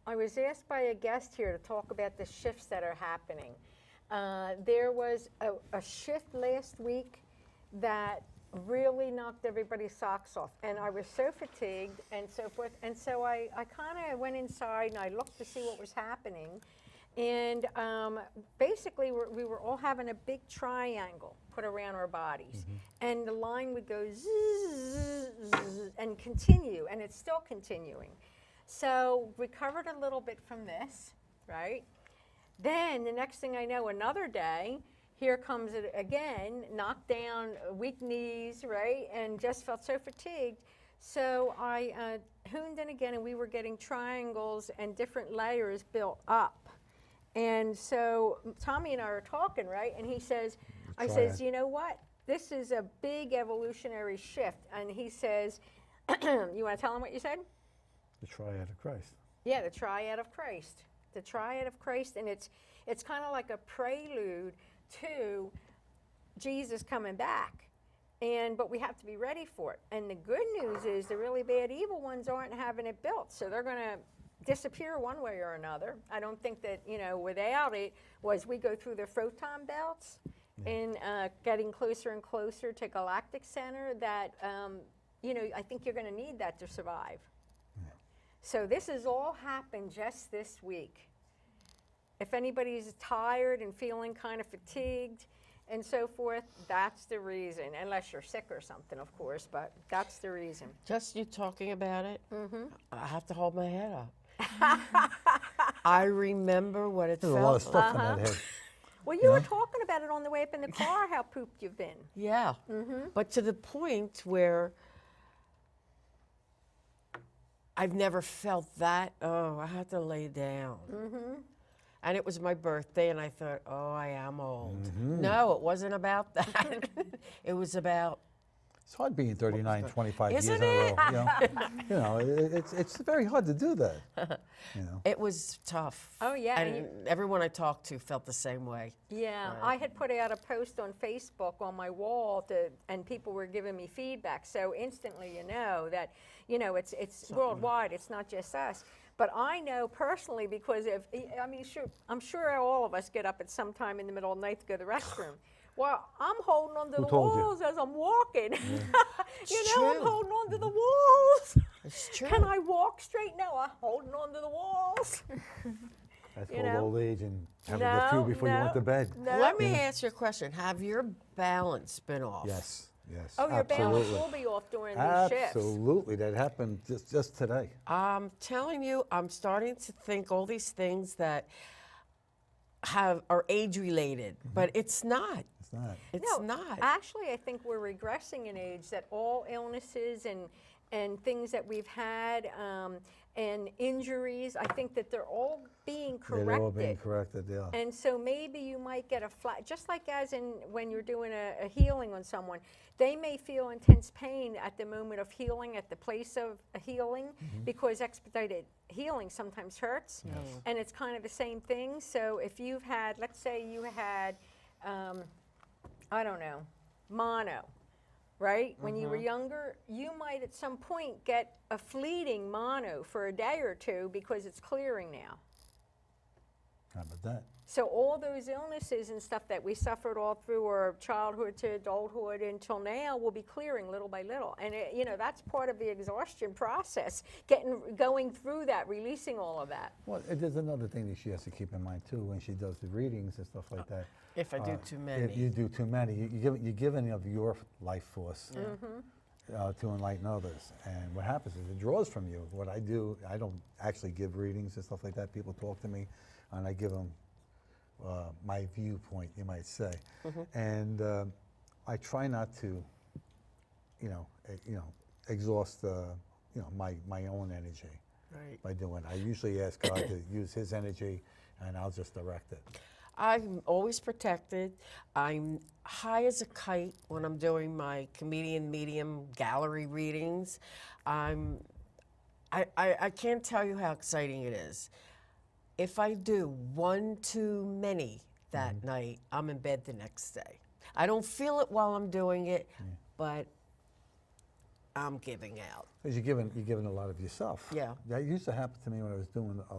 was asked by a guest here to talk about the shifts that are happening. There was a shift last week that really knocked everybody's socks off, and I was so fatigued and so forth. And so I kind of went inside and I looked to see what was happening. And basically, we were all having a big triangle put around our bodies. And the line would go zzz, zzz, and continue, and it's still continuing. So we recovered a little bit from this, right? Then the next thing I know, another day, here comes it again, knocked down, weak knees, right? And just felt so fatigued. So I honed in again, and we were getting triangles and different layers built up. And so Tommy and I are talking, right? And he says, I says, you know what? This is a big evolutionary shift. And he says, you want to tell him what you said? The triad of Christ. Yeah, the triad of Christ. The triad of Christ. And it's kind of like a prelude to Jesus coming back. But we have to be ready for it. And the good news is the really bad evil ones aren't having it built. So they're going to disappear one way or another. I don't think that, you know, without it, was we go through the photon belts and getting closer and closer to galactic center, that, you know, I think you're going to need that to survive. So this has all happened just this week. If anybody's tired and feeling kind of fatigued and so forth, that's the reason. Unless you're sick or something, of course, but that's the reason. Just you talking about it, I have to hold my head up. I remember what it There's felt a lot of stuff in that head. Well, you were talking about it on the way up in the car, how pooped you've been. Yeah, but to the point where I've never felt that, oh, I had to lay down. And it was my birthday, and I thought, oh, I am old. No, it wasn't about that. It was about It's hard being 39, 25 years in Isn't a row. it? You know, it's very hard to do that. You know. It was tough. Oh, yeah, and And everyone I talked to felt the same way. Yeah, I had put out a post on Facebook on my wall and people were giving me feedback. So instantly, you know that, you know, it's worldwide. It's not just us. But I know personally because I'm sure all of us get up at some time in the middle of the night to go to the restroom. Well, I'm holding on to Who the told you? walls as I'm walking. It's I'm true. holding on to the walls. It's true. Can I walk straight? No, I'm holding on to the walls. That's You called know? old age and having a few before you went to bed. No. Let me ask you a question. Have your balance been off? Yes, yes. Oh, your balance absolutely. will be off during these shifts. Absolutely, that happened just today. I'm telling you, I'm starting to think all these things that are age-related, but it's not. It's not. It's No, not. Actually, I think we're regressing in age, that all illnesses and things that we've had and injuries, I think that they're all being corrected. They're all being corrected, yeah. And so maybe you might get a flat, just like as in when you're doing a healing on someone, they may feel intense pain at the moment of healing, at the place of a healing, because expedited healing sometimes hurts. And it's kind of the same thing. So if you've had, let's say you had, I don't know, mono, right? When you were younger, you might at some point get a fleeting mono for a day or two because it's clearing now. How about that? So all those illnesses and stuff that we suffered all through our childhood to adulthood until now will be clearing little by little. And that's part of the exhaustion process, going through that, releasing all of that. Well, there's another thing that she has to keep in mind too when she does the readings and stuff like that. If I do too If many. you do too many, you're giving of your life force to enlighten others. And what happens is it draws from you. What I do, I don't actually give readings and stuff like that. People talk to me, and I give them my viewpoint, you might say. And I try not to, exhaust, my own energy Right. by doing it. I usually ask God to use His energy, and I'll just direct it. I'm always protected. I'm high as a kite when I'm doing my comedian medium gallery readings. I can't tell you how exciting it is. If I do one too many that night, I'm in bed the next day. I don't feel it while I'm doing it, but I'm giving out. Because you're giving a lot of yourself. Yeah. That used to happen to me when I was doing a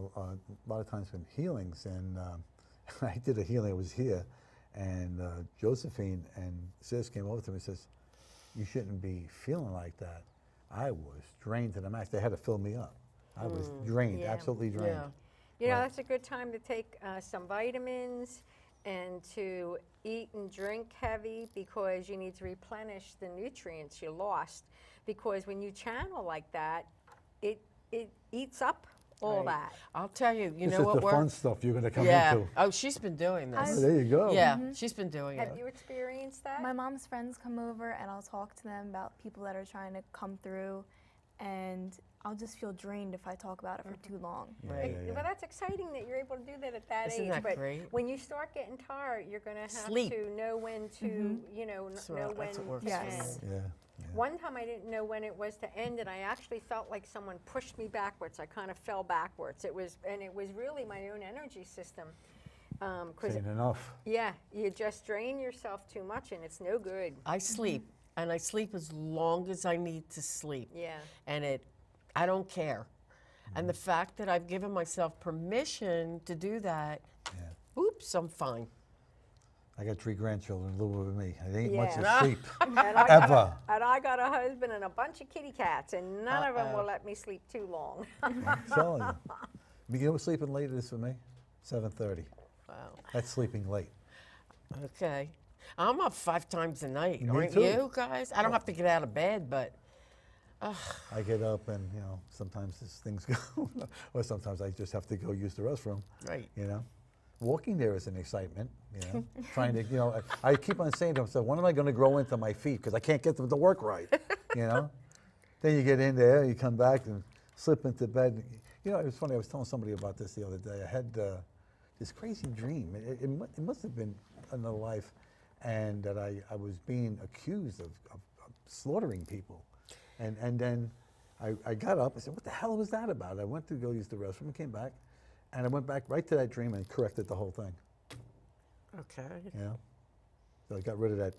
lot of times in healings, and I did a healing. I was here, and Josephine and Sis came over to me and says, "You shouldn't be feeling like that." I was drained to the max. They had to fill me up. I was drained, Yeah. absolutely drained. Yeah. That's a good time to take some vitamins and to eat and drink heavy, because you need to replenish the nutrients you lost. Because when you channel like that, it eats up all Right. that. I'll tell you, you This know is what the fun works? stuff you're going to come Yeah. into. Oh, she's been doing Oh, this. there you go. Yeah, she's been doing Have it. you experienced that? My mom's friends come over and I'll talk to them about people that are trying to come through, and I'll just feel drained if I talk about it for too long. Right. But that's exciting that you're able to do that at that Isn't age. that but great? when you start getting tired, you're going to have Sleep. to know when to, So know that's when what works to for me. Yes. end. Yeah. One time I didn't know when it was to end, and I actually felt like someone pushed me backwards. I kind of fell backwards. It was really my own energy system. Because Saying enough. yeah, you just drain yourself too much, and it's no good. I sleep, and I sleep as long as I need to sleep. Yeah. And I don't care. And the fact that I've given myself permission to do that, Yeah. oops, I'm fine. I got 3 grandchildren living with me. It ain't much Yeah. of sleep. And I Ever. I got a husband and a bunch of kitty cats, and none of them will let me sleep too long. I'm telling you. You know what's sleeping late is for me? 7:30. Wow. That's sleeping late. Okay. I'm up 5 times a night, Me aren't too. you guys? I don't have to get out of bed, but I get up and, sometimes these things go, or sometimes I just have to go use the restroom, right. Walking there is an excitement, trying to, I keep on saying to myself, when am I going to grow into my feet? Because I can't get them to work right, Then you get in there, you come back and slip into bed. It was funny, I was telling somebody about this the other day. I had this crazy dream. It must have been another life, and that I was being accused of slaughtering people. And then I got up, I said, what the hell was that about? I went to go use the restroom and came back, and I went back right to that dream and corrected the whole thing, Okay. you know? So I got rid of that.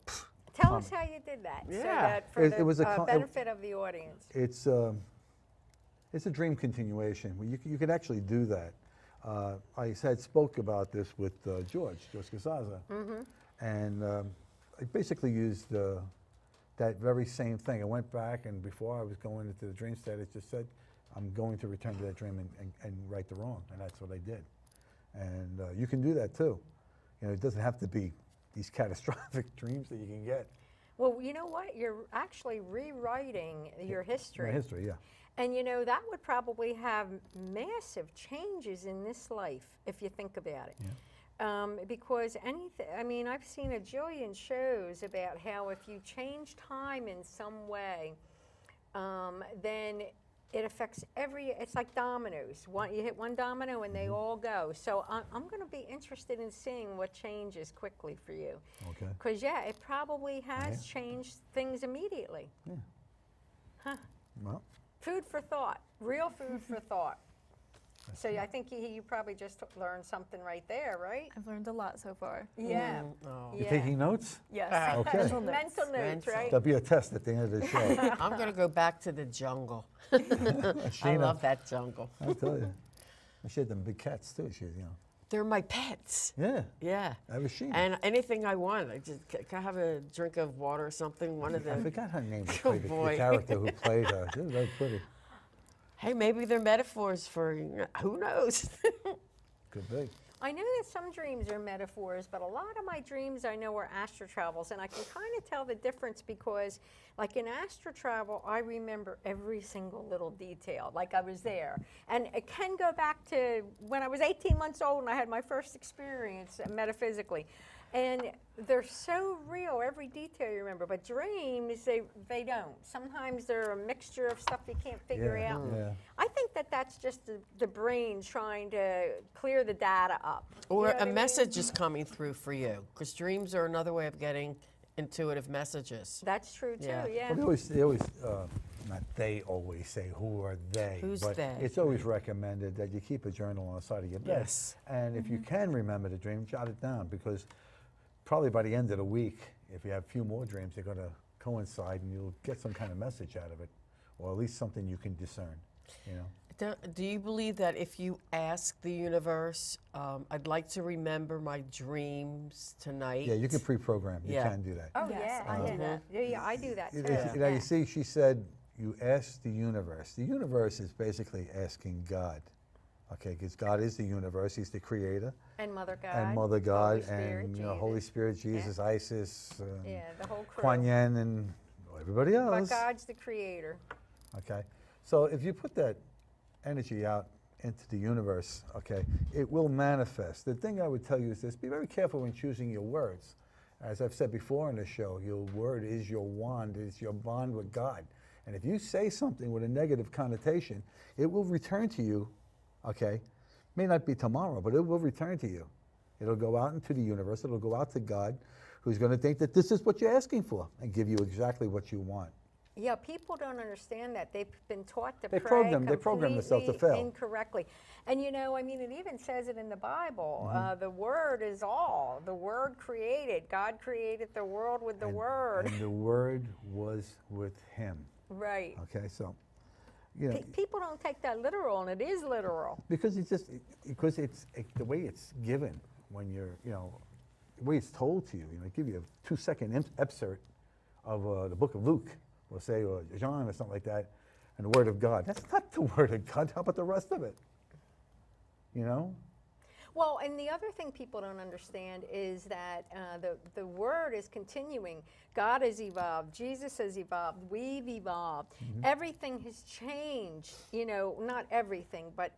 Tell us how you did that, so Yeah. that for It was a the con- benefit of the audience. It's a dream continuation. Well, you could actually do that. I had spoke about this with George Casaza, and I basically used that very same thing. I went back, and before I was going into the dream state, it just said, I'm going to return to that dream and right the wrong, and that's what I did. And you can do that too. You know, it doesn't have to be these catastrophic dreams that you can get. Well, you know what? You're actually rewriting your history. My history, yeah. And you know, that would probably have massive changes in this life if you think about it. Because anything, I mean, I've seen a jillion shows about how if you change time in some way, then it affects it's like dominoes. You hit one domino and they all go. So I'm going to be interested in seeing what changes quickly for you. Okay. Because, yeah, it probably has changed things immediately. Yeah. Huh. Well, Food for thought, real food for thought. So I think you probably just learned something right there, right? I've learned a lot so far. Yeah. Oh. you taking notes? Yes. Okay. Mental notes. Mental notes, Mental. right? There'll be a test at the end of the show. I'm going to go back to the jungle. I Sheena, love that jungle. I tell you. She had them big cats too. She, you know. They're my pets. Yeah, Yeah. that was Sheena. And anything I want, I just can I have a drink of water or something. One of I the forgot her name. Who Oh, played the boy. character who played her. She was very pretty. hey, maybe they're metaphors for who knows. Could be. I know that some dreams are metaphors, but a lot of my dreams I know are astral travels, and I can kind of tell the difference because, like in astral travel, I remember every single little detail, like I was there. And it can go back to when I was 18 months old and I had my first experience metaphysically. And they're so real, every detail you remember, but dreams, they don't. Sometimes they're a mixture of stuff you can't figure Yeah, out. yeah. I think that's just the brain trying to clear the data up. You Or know what I a mean? message is coming through for you, because dreams are another way of getting intuitive messages. That's true too, Yeah. yeah. Well, not they always say, who are they? Who's but they? it's always recommended that you keep a journal on the side of your bed. Yes. And if you can remember the dream, jot it down, because probably by the end of the week, if you have a few more dreams, they're going to coincide and you'll get some kind of message out of it, or at least something you can discern, you know? Do you believe that if you ask the universe, I'd like to remember my dreams tonight? Yeah, you can pre-program. You Yeah. can do that. Oh, Yes, yeah, I I do do that. that. Yeah, I do that too. Now, you see, she said, you ask the universe. The universe is basically asking God, okay, because God is the universe. He's the creator. And Mother God. And Mother God, Holy Spirit, and Holy Jesus. Spirit, Jesus, Isis, Yeah, the whole crew. Kuan Yin, and everybody But else. God's the creator. Okay, so if you put that energy out into the universe, okay, it will manifest. The thing I would tell you is this: be very careful when choosing your words. As I've said before in the show, your word is your wand, it's your bond with God. And if you say something with a negative connotation, it will return to you. Okay, may not be tomorrow, but it will return to you. It'll go out into the universe. It'll go out to God, who's going to think that this is what you're asking for and give you exactly what you want. Yeah, people don't understand that. They've been taught to They pray program themselves to completely fail. incorrectly. And you know, I mean, it even says it in the Bible. The Word is all. The Word created. God created the world with the Word. And the Word was with Him. Right. Okay, so, you know, People don't take that literal, and it is literal. because it's the way it's given when you're, you know, the way it's told to you. You know, give you a 2-second excerpt of the book of Luke, or say, or John, or something like that, and the Word of God. That's not the Word of God. How about the rest of it? You know? Well, and the other thing people don't understand is that the Word is continuing. God has evolved. Jesus has evolved. We've evolved. Everything has changed. You know, not everything, but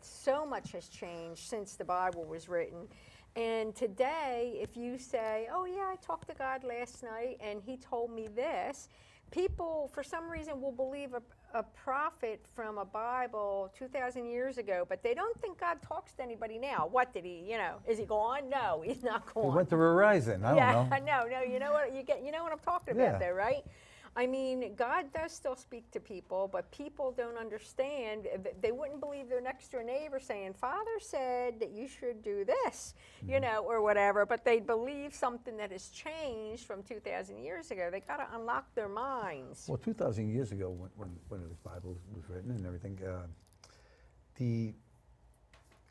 so much has changed since the Bible was written. And today, if you say, oh yeah, I talked to God last night and He told me this, people, for some reason, will believe a prophet from a Bible 2,000 years ago, but they don't think God talks to anybody now. What did He, you know, is He gone? No, He's not He gone. went to Verizon. I don't know. No, you know what you know what I'm talking Yeah. about there, right? I mean, God does still speak to people, but people don't understand. They wouldn't believe their next door neighbor saying, Father said that you should do this, you know, or whatever, but they believe something that has changed from 2,000 years ago. They got to unlock their minds. Well, 2,000 years ago, when the Bible was written and everything, the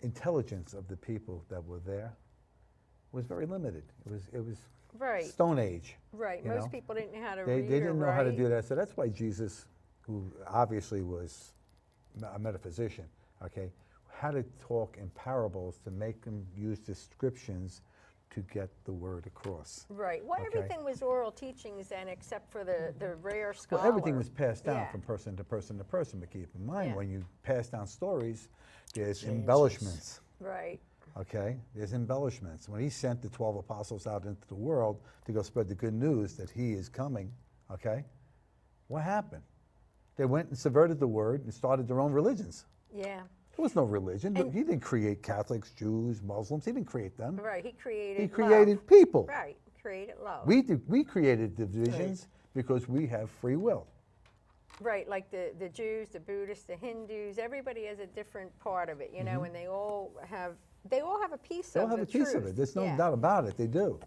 intelligence of the people that were there was very limited. It was Right. Stone Age. Right. you Most know? people didn't know how to They read didn't or know how to write. do that. So that's why Jesus, who obviously was a metaphysician, okay, had to talk in parables to make them use descriptions to get the word across. Right. Well, Okay. everything was oral teachings then, except for the rare scholar. Well, everything was passed down Yeah. from person to person to person, but keep in mind, Yeah. when you pass down stories, there's Changes. embellishments. Right. Okay, there's embellishments. When he sent the 12 apostles out into the world to go spread the good news that he is coming, okay, what happened? They went and subverted the word and started their own religions. Yeah. There was no religion. And- He didn't create Catholics, Jews, Muslims. He didn't create them. Right. He created He created love. people. Right. Created love. We created divisions because we have free will. Right, like the Jews, the Buddhists, the Hindus, everybody has a different part of it, you know, and they all have a piece They'll of have the a piece of truth. it. There's no Yeah. doubt about it. They do.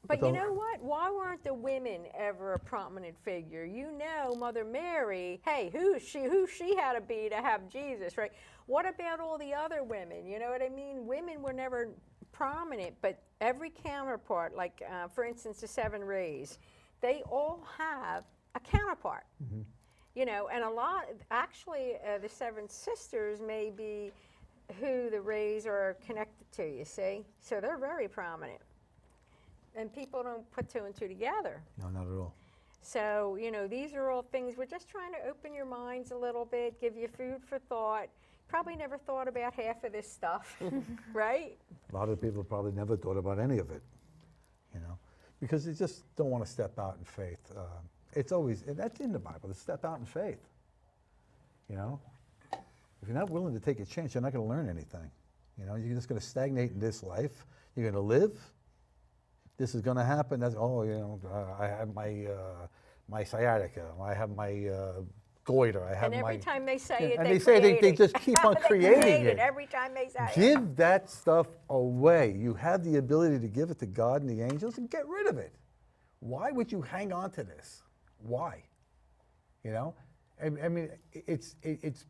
But So- you know what? Why weren't the women ever a prominent figure? You know, Mother Mary, hey, who she had to be to have Jesus, right? What about all the other women? You know what I mean? Women were never prominent, but every counterpart, like for instance, the seven rays, they all have a counterpart. You know, and a lot, actually, the seven sisters may be who the rays are connected to, you see? So they're very prominent. And people don't put two and two together. No, not at all. So, you know, these are all things, we're just trying to open your minds a little bit, give you food for thought. Probably never thought about half of this stuff, right? A lot of people probably never thought about any of it, you know, because they just don't want to step out in faith. It's always, and that's in the Bible, to step out in faith, you know. If you're not willing to take a chance, you're not going to learn anything. You know, you're just going to stagnate in this life. You're going to live. This is going to happen. That's, oh, you know, I have my sciatica. I have my goiter. I have And every my. time they say Yeah, it, and they they say create they it. just keep on They creating create it. every time they say it. Give that stuff away. You have the ability to give it to God and the angels and get rid of it. Why would you hang on to this? Why? You know, I mean, it's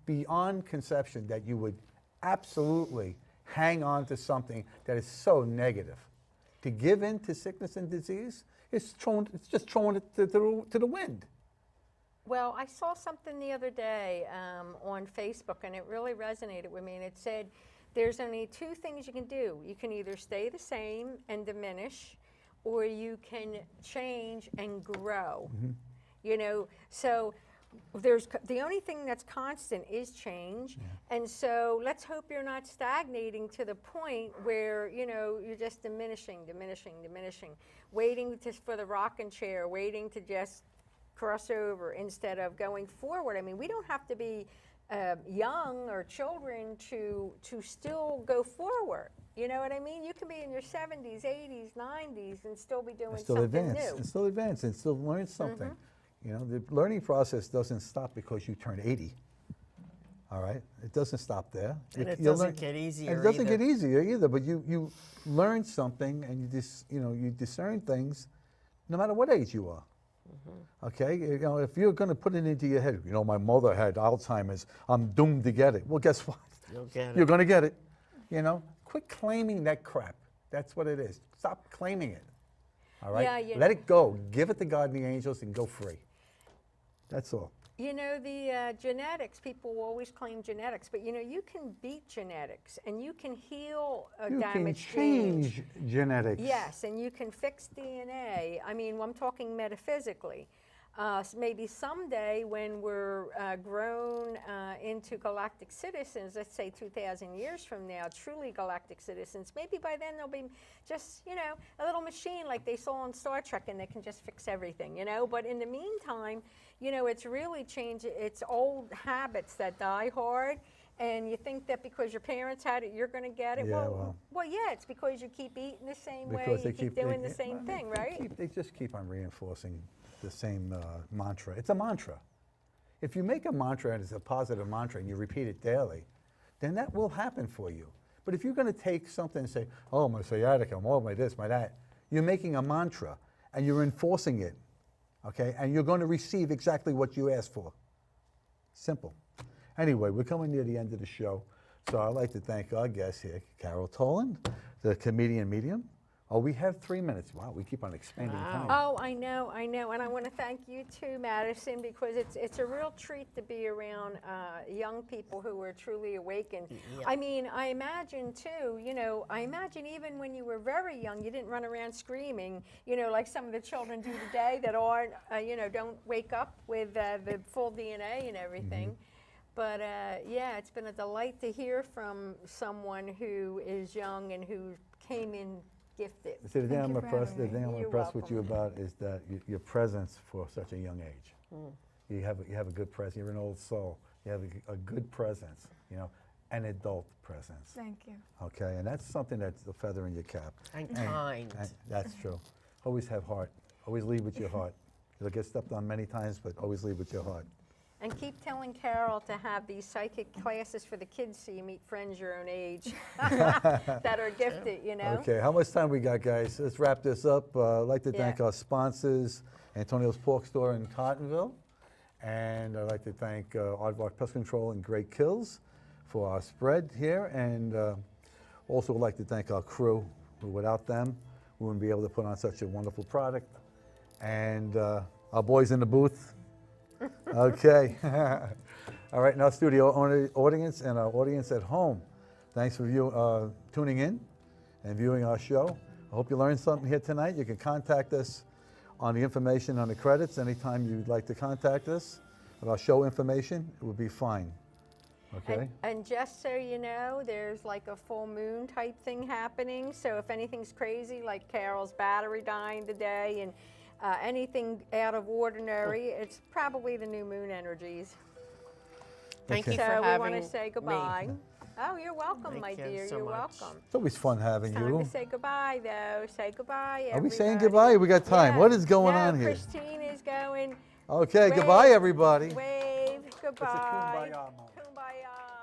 beyond conception that you would absolutely hang on to something that is so negative. To give in to sickness and disease, it's just throwing it to the wind. Well, I saw something the other day on Facebook, and it really resonated with me. And it said, there's only two things you can do. You can either stay the same and diminish, or you can change and grow. You know, so the only thing that's constant is change. And so let's hope you're not stagnating to the point where, you know, you're just diminishing, waiting for the rocking chair, waiting to just cross over instead of going forward. I mean, we don't have to be young or children to still go forward. You know what I mean? You can be in your 70s, 80s, 90s and still be doing Still something advance, new. and still advance, and still learn something. You know, the learning process doesn't stop because you turn 80. All right, it doesn't stop there. And it You'll doesn't get easier It doesn't either. get easier either. But you learn something, and you discern things, no matter what age you are. Okay, you know, if you're going to put it into your head, you know, my mother had Alzheimer's, I'm doomed to get it. Well, guess what? You'll get You're it. going to get it. You know, quit claiming that crap. That's what it is. Stop claiming it. All right, Yeah, let it go. Give it to God and the angels, and go free. That's all. You know, the genetics, people will always claim genetics, but you know, you can beat genetics and you can heal You can damaged genes. change genetics. Yes, and you can fix DNA. I mean, I'm talking metaphysically. Maybe someday when we're grown into galactic citizens, let's say 2,000 years from now, truly galactic citizens, maybe by then there'll be just, you know, a little machine like they saw on Star Trek and they can just fix everything, you know. But in the meantime, you know, it's really changed. It's old habits that die hard. And you think that because your parents had it, you're going to get it. Yeah, well, yeah, it's because you keep eating the same way, Because you keep they doing the same thing, right? They just keep on reinforcing the same mantra. It's a mantra. If you make a mantra and it's a positive mantra and you repeat it daily, then that will happen for you. But if you're going to take something and say, oh, my sciatica, oh, my this, my that, you're making a mantra and you're enforcing it, okay? And you're going to receive exactly what you asked for. Simple. Anyway, we're coming near the end of the show. So I'd like to thank our guest here, Carole Tollen, the comedian medium. Oh, we have 3 minutes. Wow, we keep on expanding time. Oh, I know. And I want to thank you too, Madison, because it's a real treat to be around young people who are truly awakened. Yeah. I mean, I imagine too, I imagine even when you were very young, you didn't run around screaming, like some of the children do today that aren't, don't wake up with the full DNA and everything. But yeah, it's been a delight to hear from someone who is young and who came in gifted. See, the thing Thank I'm you for impressed, having me. I'm You're impressed with you welcome. about is that your presence for such a young age. You have a good presence. You're an old soul. You have a good presence, an adult presence. Thank you. Okay, and that's something that's a feather in your cap. And kind. And that's true. Always have heart. Always lead with your heart. You'll get stepped on many times, but always lead with your heart. And keep telling Carole to have these psychic classes for the kids so you meet friends your own age that are gifted, Okay, how much time we got, guys? Let's wrap this up. I'd like to thank Yeah. our sponsors, Antonio's Pork Store in Cottonville. And I'd like to thank Aardvark Pest Control and Great Kills for our spread here. And also would like to thank our crew, who without them, we wouldn't be able to put on such a wonderful product. And our boys in the booth. Okay. All right, now studio audience and our audience at home. Thanks for tuning in and viewing our show. I hope you learned something here tonight. You can contact us on the information on the credits anytime you'd like to contact us about show information. It would be fine. Okay? And just so you know, there's like a full moon type thing happening. So if anything's crazy, like Carole's battery dying today and anything out of ordinary, it's probably the new moon energies. Thank Okay. you for So we having want to say goodbye. me. Oh, you're welcome, Thank my you dear. so You're much. welcome. It's always fun having Time you. to say goodbye, though. Say goodbye, Are we saying everybody. goodbye? We got time. Yeah. What is going No, on here? Christine is going. Okay, Wave. goodbye, everybody. Wave. Goodbye. kumbaya moment. Kumbaya.